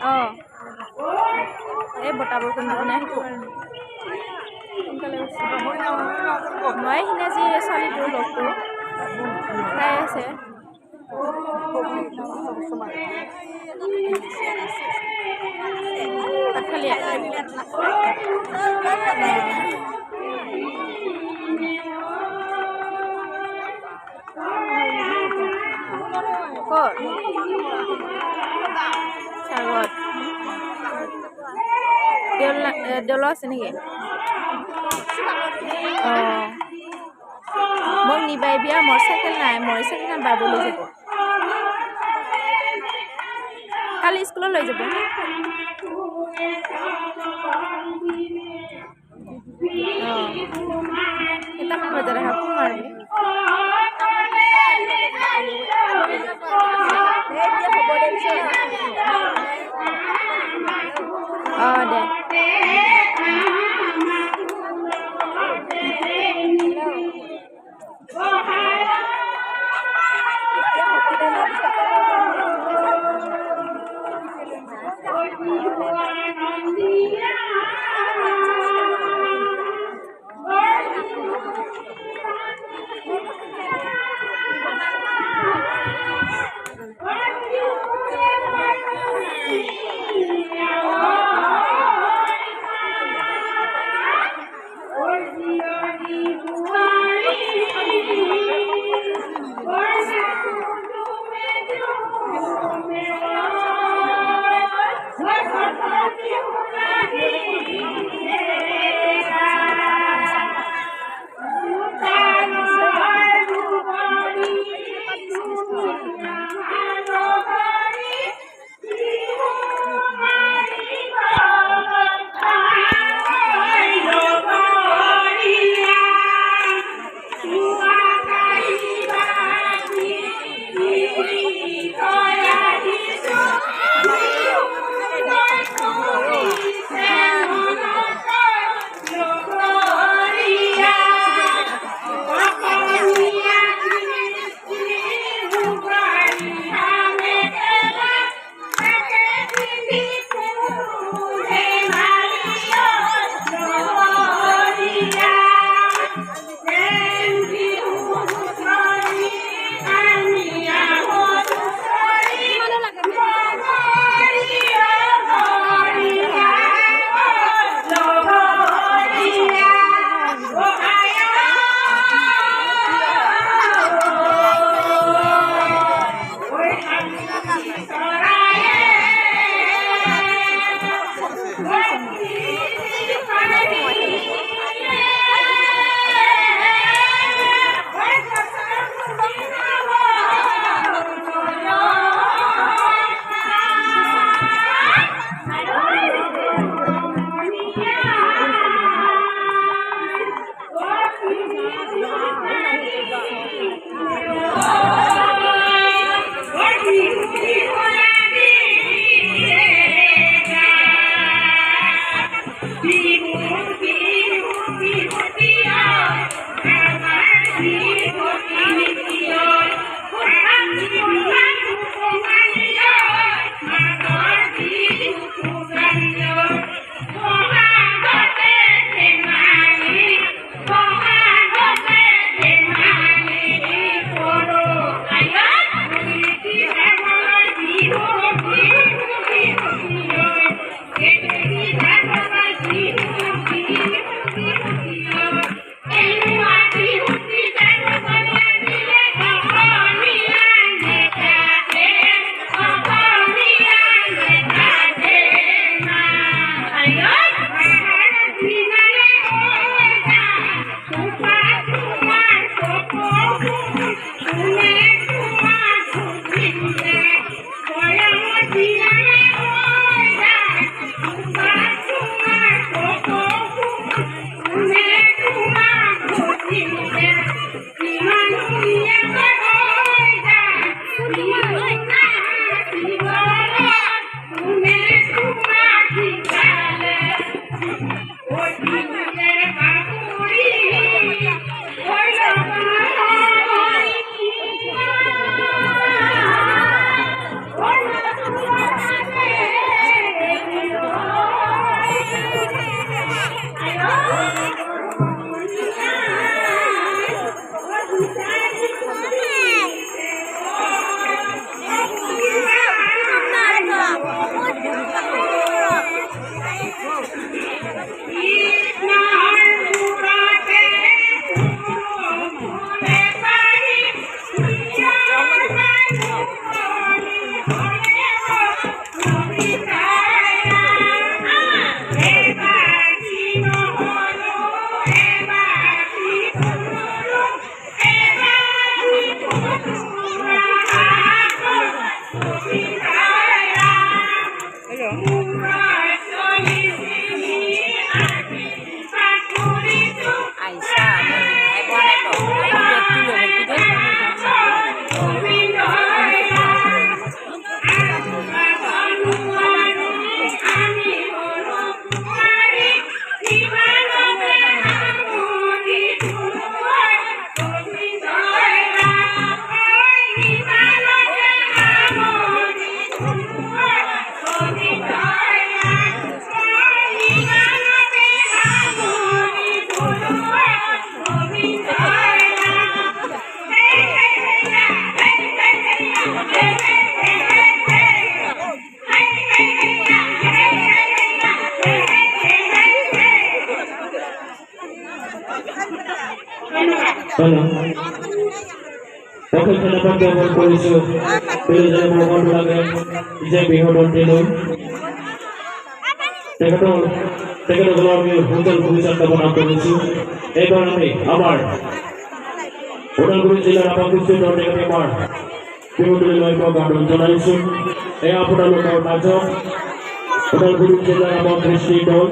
অঁ এই বতাহ বৰষুণ দিব নাই সেইটো কাৰণে সোনকালে গৈছে মই সিদিনা যি ছোৱালীটোৰ লগটো খাই আছে ভাত খালি ক'ত চাগত দেউল আছে নেকি অঁ মোক নিবাই বিয়া মোৰ চাইকেল নাই মোৰ চাইকেলখন বাবু লৈ যাব কালি স্কুলত লৈ যাব অঁ কেইটামান বজাত আহা ফোন মাৰিবি অঁ দে Wakil Kenapa Dewan Polisi Pilih saya mohon lagi Ijai Bihodon Dino Tegadol Keluarga Hotel Pulisan Tabanan Polisi Ebar Nami Amar Hotel Polisi Jila Rabang Kusti Don Dekat Amar Bihodon Loipo Gandon Jonaisun Ea Pura Lokau Najo Hotel Polisi Jila Rabang Kristi Don